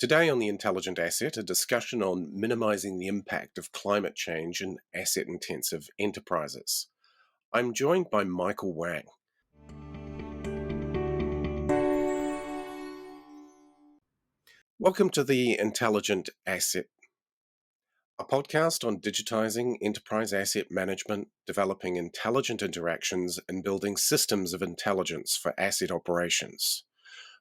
Today on The Intelligent Asset, a discussion on minimizing the impact of climate change in asset intensive enterprises. I'm joined by Michael Wang. Welcome to The Intelligent Asset, a podcast on digitizing enterprise asset management, developing intelligent interactions, and building systems of intelligence for asset operations.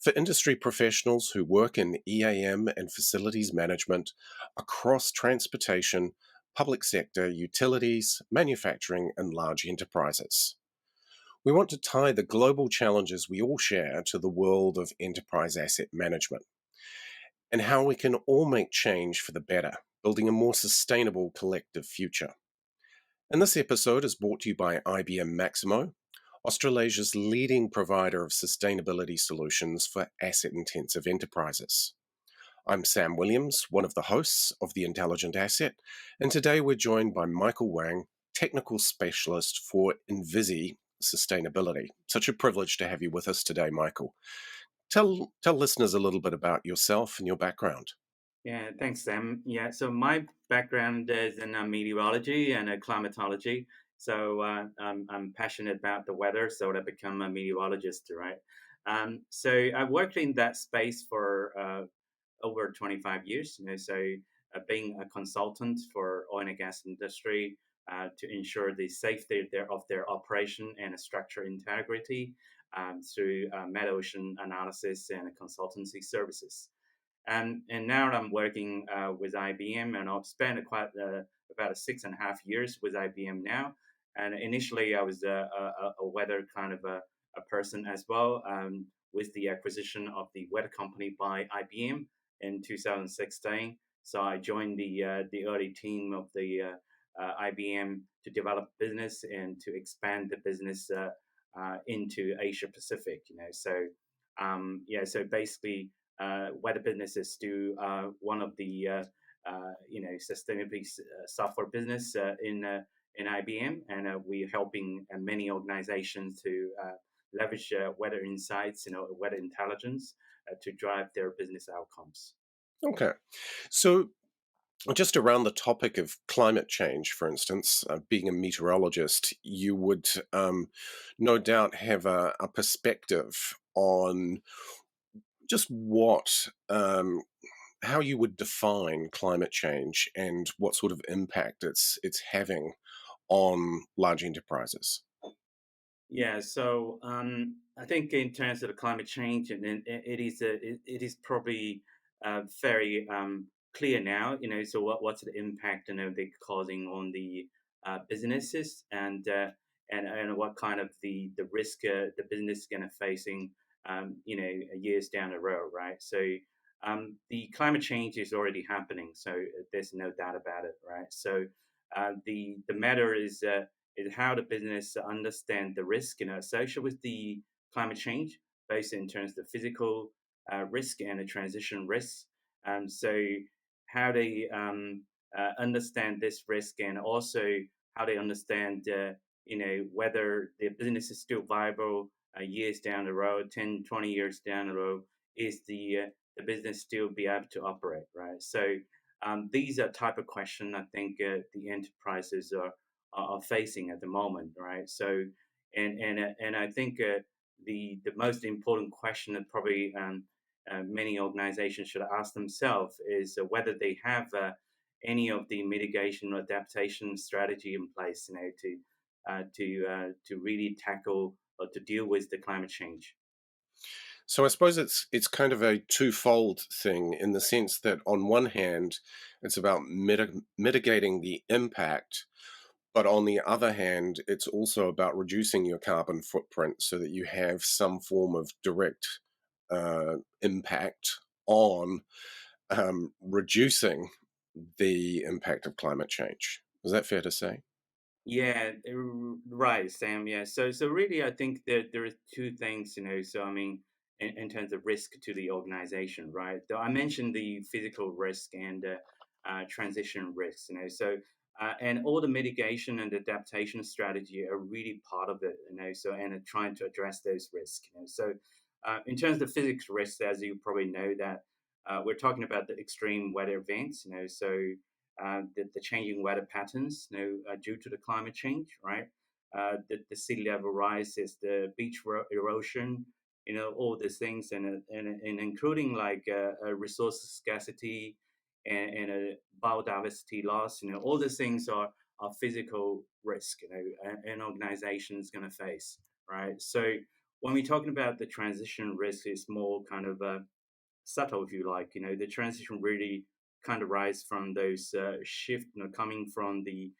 For industry professionals who work in EAM and facilities management across transportation, public sector, utilities, manufacturing, and large enterprises. We want to tie the global challenges we all share to the world of enterprise asset management and how we can all make change for the better, building a more sustainable collective future. And this episode is brought to you by IBM Maximo, Australasia's leading provider of sustainability solutions for asset-intensive enterprises. I'm Sam Williams, one of the hosts of The Intelligent Asset, and today we're joined by Michael Wang, technical specialist for Envizi Sustainability. Such a privilege to have you with us today, Michael. Tell listeners a little bit about yourself and your background. Yeah, thanks, Sam. Yeah, so my background is in meteorology and climatology. So I'm passionate about the weather, so I become a meteorologist, right? So I worked in that space for over 25 years. Being a consultant for oil and gas industry to ensure the safety of their operation and structure integrity through meta-ocean analysis and consultancy services. And now I'm working with IBM, and I've spent about 6.5 years with IBM now. And initially, I was a weather kind of a person as well, with the acquisition of the weather company by IBM in 2016. So I joined the early team of the IBM to develop business and to expand the business into Asia Pacific. So basically weather business is still one of the sustainability software business in IBM, and we're helping many organizations to leverage weather insights, weather intelligence to drive their business outcomes. Okay. So just around the topic of climate change, for instance, being a meteorologist, you would no doubt have a perspective on just how you would define climate change and what sort of impact it's having on large enterprises. Yeah, so I think in terms of the climate change, and it is probably very clear now. So what's the impact they're causing on the businesses, and what kind of the risk the business is going to facing years down the road, right? So the climate change is already happening, so there's no doubt about it, right? So the matter is how the business understand the risk associated with the climate change, both in terms of the physical risk and the transition risks. So how they understand this risk, and also how they understand whether the business is still viable years down the road, 10, 20 years down the road, is the business still be able to operate, right? So these are type of question I think the enterprises are facing at the moment, right? So, and I think the most important question that probably many organizations should ask themselves is whether they have any of the mitigation or adaptation strategy in place, to really tackle or to deal with the climate change. So I suppose it's kind of a twofold thing in the sense that on one hand, it's about mitigating the impact, but on the other hand, it's also about reducing your carbon footprint so that you have some form of direct impact on reducing the impact of climate change. Is that fair to say? Yeah, right, Sam. Yeah, so really, I think that there are two things, So I mean, in terms of risk to the organization, right? Though I mentioned the physical risk and transition risks, and all the mitigation and adaptation strategy are really part of it, So and trying to address those risks, So in terms of physics risks, as you probably know, that we're talking about the extreme weather events, so the changing weather patterns, due to the climate change, right? The sea level rises, the erosion, all these things, and including like a resource scarcity and a biodiversity loss, all these things are physical risk, an organization is going to face, right? So when we're talking about the transition risk, it's more kind of subtle, if you like. The transition really kind of rise from those shift, coming from the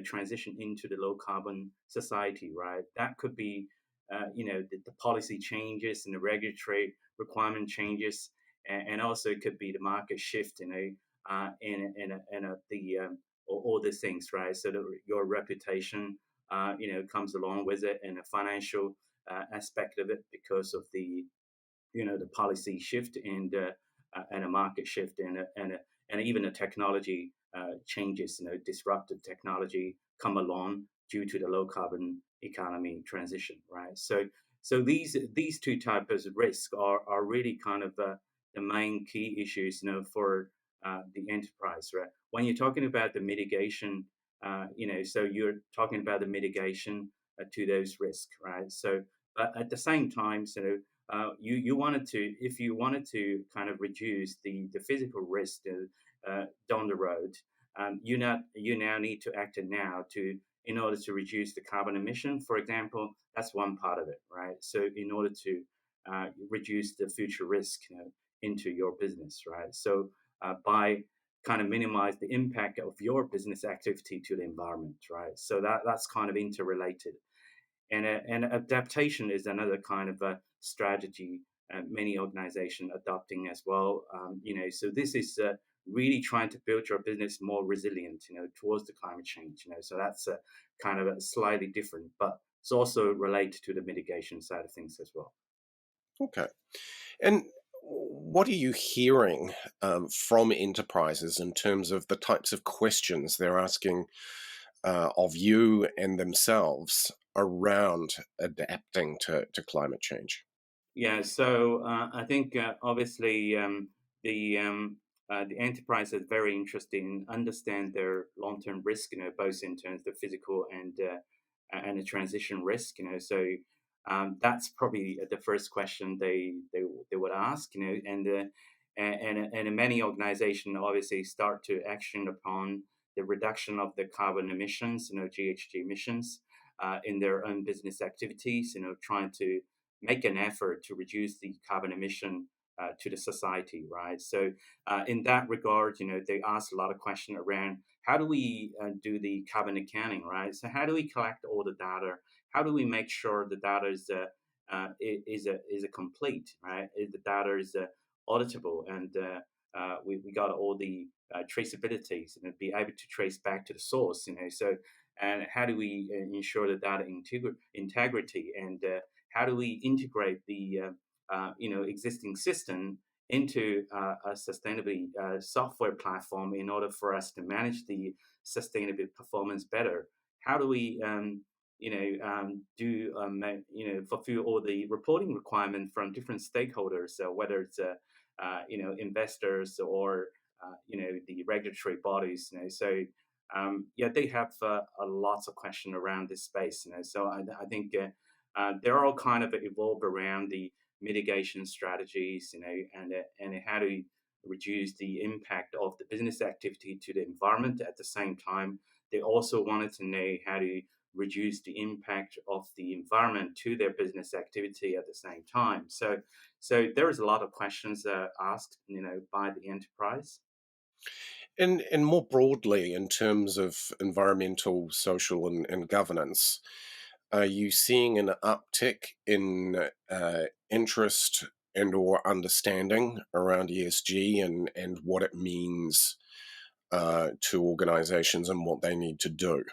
transition into the low carbon society, right? That could be the policy changes and the regulatory requirement changes, and also it could be the market shift, the all these things, right? So that your reputation, comes along with it, and a financial aspect of it because of the policy shift and a market shift and even a technology changes, disruptive technology come along due to the low carbon economy transition, right? So these two types of risk are really kind of the main key issues, for the enterprise, right? When you're talking about the mitigation, so you're talking about the mitigation to those risks, right? So but at the same time, so you wanted to, if you wanted to kind of reduce the physical risk down the road, you now need to act it now to in order to reduce the carbon emission, for example. That's one part of it, right? So in order to reduce the future risk, into your business, right? So by kind of minimize the impact of your business activity to the environment, right? So that's kind of interrelated, and adaptation is another kind of a strategy many organizations adopting as well. So this is really trying to build your business more resilient, towards the climate change. So that's kind of a slightly different, but it's also related to the mitigation side of things as well. Okay. And what are you hearing from enterprises in terms of the types of questions they're asking of you and themselves around adapting to climate change? Yeah, so I think obviously the the enterprise is very interested in understand their long-term risk, both in terms of physical and the transition risk, So that's probably the first question they would ask, and many organizations obviously start to action upon the reduction of the carbon emissions, GHG emissions, in their own business activities, trying to make an effort to reduce the carbon emission to the society, right? So in that regard, they ask a lot of questions around how do we do the carbon accounting, right? So how do we collect all the data? How do we make sure the data is a complete, right? The data is auditable, and we got all the traceabilities and be able to trace back to the source, So and how do we ensure the data integrity, and how do we integrate the existing system into a sustainability software platform in order for us to manage the sustainability performance better? How do we fulfill all the reporting requirement from different stakeholders, whether it's investors or the regulatory bodies, So yeah, they have a lots of question around this space, So I think they're all kind of evolved around the mitigation strategies, and how to reduce the impact of the business activity to the environment. At the same time, they also wanted to know how to reduce the impact of the environment to their business activity at the same time. So there is a lot of questions asked, by the enterprise. And more broadly, in terms of environmental, social, and governance, are you seeing an uptick in interest and or understanding around ESG and what it means to organizations and what they need to do?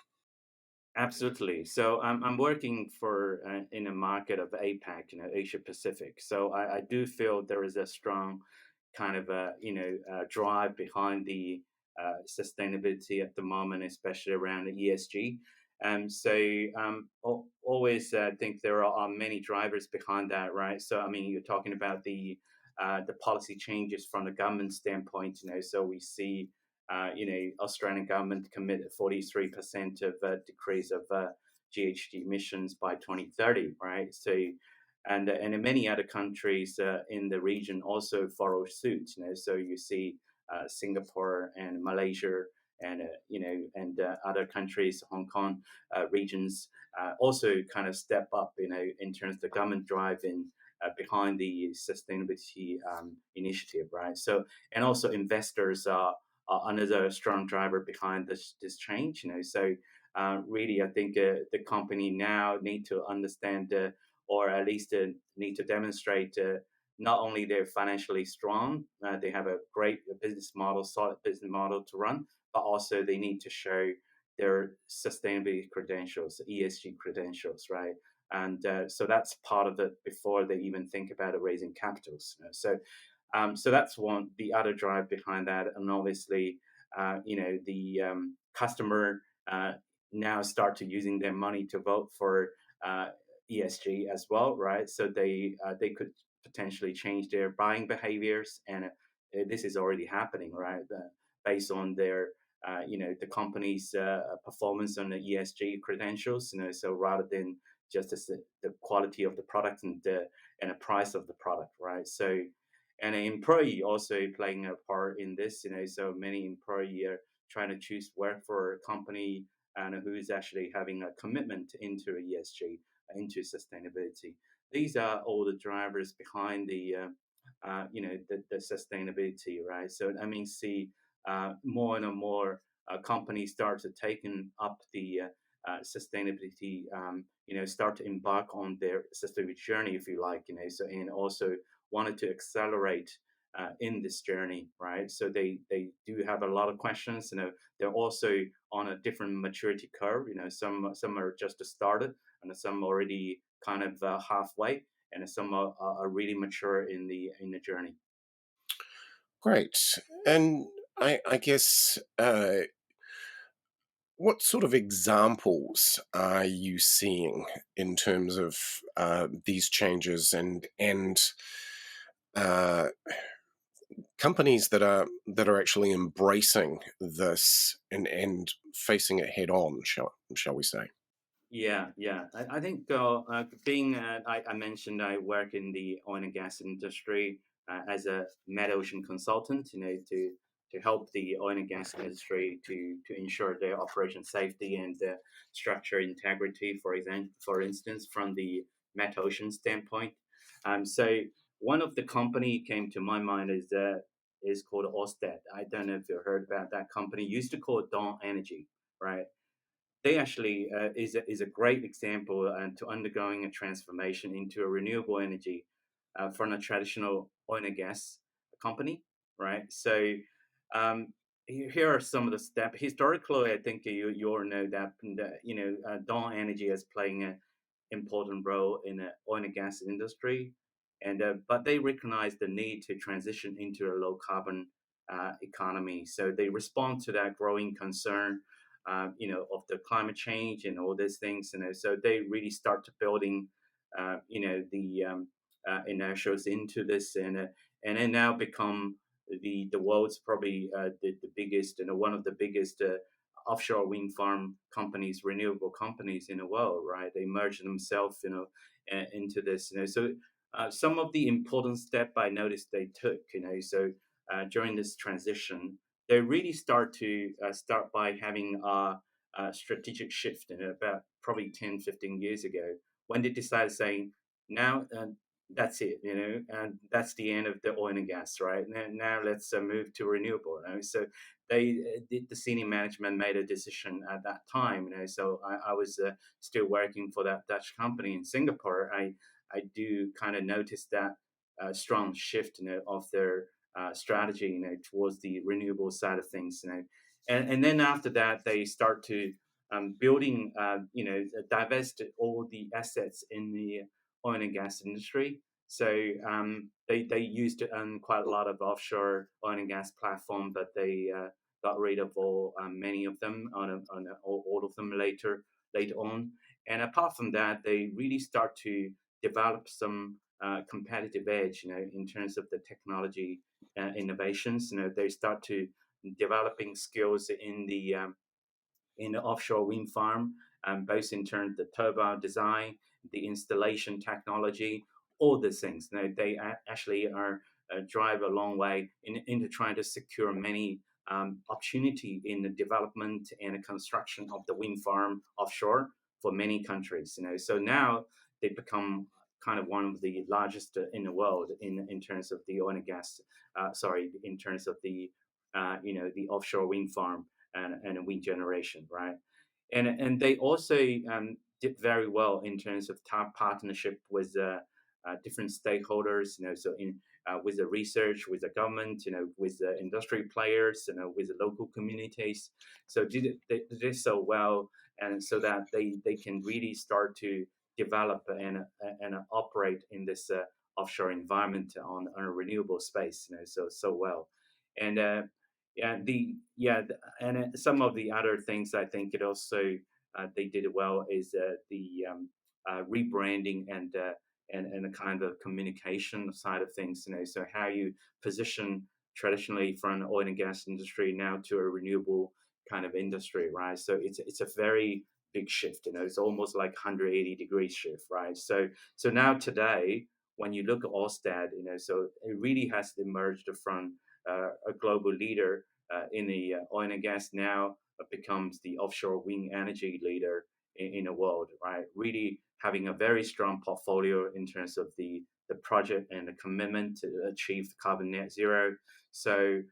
Absolutely. So I'm working for in a market of APAC, Asia Pacific. So I do feel there is a strong kind of a drive behind the sustainability at the moment, especially around the ESG. So always think there are many drivers behind that, right? So I mean, you're talking about the the policy changes from the government standpoint. So we see, Australian government committed 43% of decrease of GHG emissions by 2030, right? And in many other countries in the region also follow suit. So you see Singapore and Malaysia and other countries, Hong Kong regions, also kind of step up, in terms of the government drive in behind the sustainability initiative, right? So, and also investors are another strong driver behind this change. So really, I think the company now need to understand, or at least need to demonstrate, not only they're financially strong, they have a great business model, solid business model to run, but also they need to show their sustainability credentials, ESG credentials, right? And so that's part of it before they even think about raising capitals. So that's one, the other drive behind that, and obviously, the customer now start to using their money to vote for ESG as well, right? So they could potentially change their buying behaviors, and this is already happening, right? Based on their the company's performance on the ESG credentials, so rather than just the quality of the product and the price of the product, right? So, and an employee also playing a part in this, so many employee are trying to choose work for a company and who is actually having a commitment into ESG, into sustainability. These are all the drivers behind the sustainability, right? So I mean, see more and more companies start to taking up the sustainability, start to embark on their sustainability journey, if you like, so, and also wanted to accelerate in this journey, right? So they do have a lot of questions. They're also on a different maturity curve. Some are just started, and some already kind of halfway, and some are really mature in the journey. Great. And I guess, what sort of examples are you seeing in terms of these changes and uh, companies that are actually embracing this and facing it head on? Shall we say? Yeah, yeah. I think being I mentioned I work in the oil and gas industry as a mid ocean consultant, to help the oil and gas industry to ensure their operation safety and structure integrity, for instance, from the mid ocean standpoint. So one of the company came to my mind is called Orsted. I don't know if you heard about that company. Used to call it Dawn Energy, right? They actually is a great example to undergoing a transformation into a renewable energy from a traditional oil and gas company, right? So here are some of the steps. Historically, I think you all know that Dawn Energy is playing an important role in the oil and gas industry, and but they recognize the need to transition into a low carbon economy. So they respond to that growing concern, of the climate change and all these things. So they really start to building, the inertials into this, and then now become the world's probably the biggest and one of the biggest offshore wind farm companies, renewable companies in the world, right? They merge themselves, into this, So some of the important step I noticed they took, so during this transition, they really start by having a strategic shift in about probably 10, 15 years ago, when they decided saying, now that's it, and that's the end of the oil and gas, right? Now let's move to renewable. So the senior management made a decision at that time. So I was still working for that Dutch company in Singapore. I do kind of notice that strong shift, of their strategy, towards the renewable side of things, and then after that they start to building, divest all the assets in the oil and gas industry. So they used to own quite a lot of offshore oil and gas platform, but they got rid of all many of them, all of them later on. And apart from that, they really start to develop some competitive edge, in terms of the technology innovations. They start to developing skills in the offshore wind farm, both in terms of the turbine design, the installation technology, all these things. They actually are drive a long way into trying to secure many opportunity in the development and the construction of the wind farm offshore for many countries. So now they become kind of one of the largest in the world in terms of the oil and gas. Sorry, in terms of the offshore wind farm and wind generation, right? And they also did very well in terms of top partnership with different stakeholders, so in with the research, with the government, with the industry players, with the local communities. So they did so well, and so that they can really start to develop and operate in this offshore environment on a renewable space, so well. And some of the other things I think it also they did well is the rebranding and the kind of communication side of things. So how you position traditionally from oil and gas industry now to a renewable kind of industry, right? So it's a very big shift. It's almost like 180-degree shift, right? So now today, when you look at Orsted, so it really has emerged from a global leader in the oil and gas, now becomes the offshore wind energy leader in the world, right? Really having a very strong portfolio in terms of the project and the commitment to achieve carbon net zero. So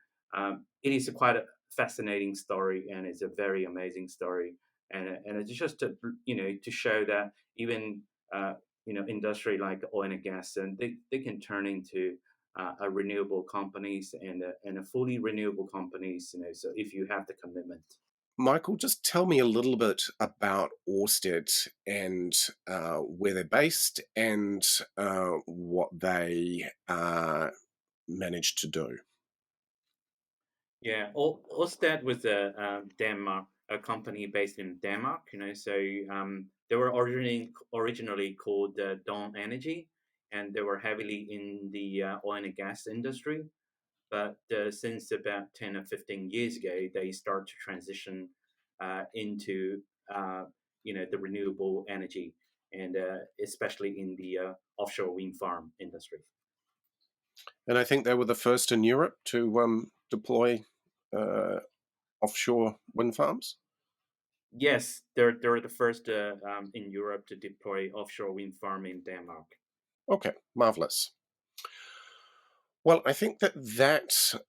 it is quite a fascinating story, and it's a very amazing story. And it's just to show that even industry like oil and gas, and they can turn into a renewable companies and a fully renewable companies. So if you have the commitment. Michael, just tell me a little bit about Orsted and where they're based and what they managed to do. Yeah, Ørsted was a company based in Denmark. So they were originally called Dawn Energy, and they were heavily in the oil and gas industry. But since about 10 or 15 years ago, they start to transition into the renewable energy, and especially in the offshore wind farm industry. And I think they were the first in Europe to deploy uh, offshore wind farms. Yes, they're the first in Europe to deploy offshore wind farm in Denmark. Okay, marvelous. Well, I think that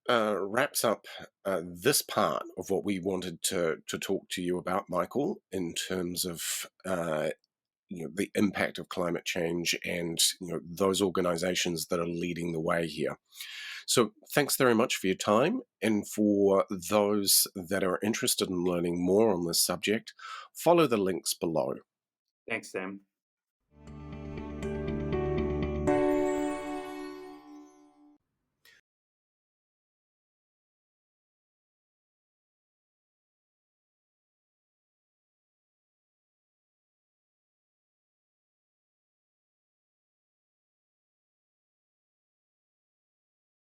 wraps up this part of what we wanted to talk to you about, Michael, in terms of the impact of climate change and those organizations that are leading the way here. So thanks very much for your time. And for those that are interested in learning more on this subject, follow the links below. Thanks, Sam.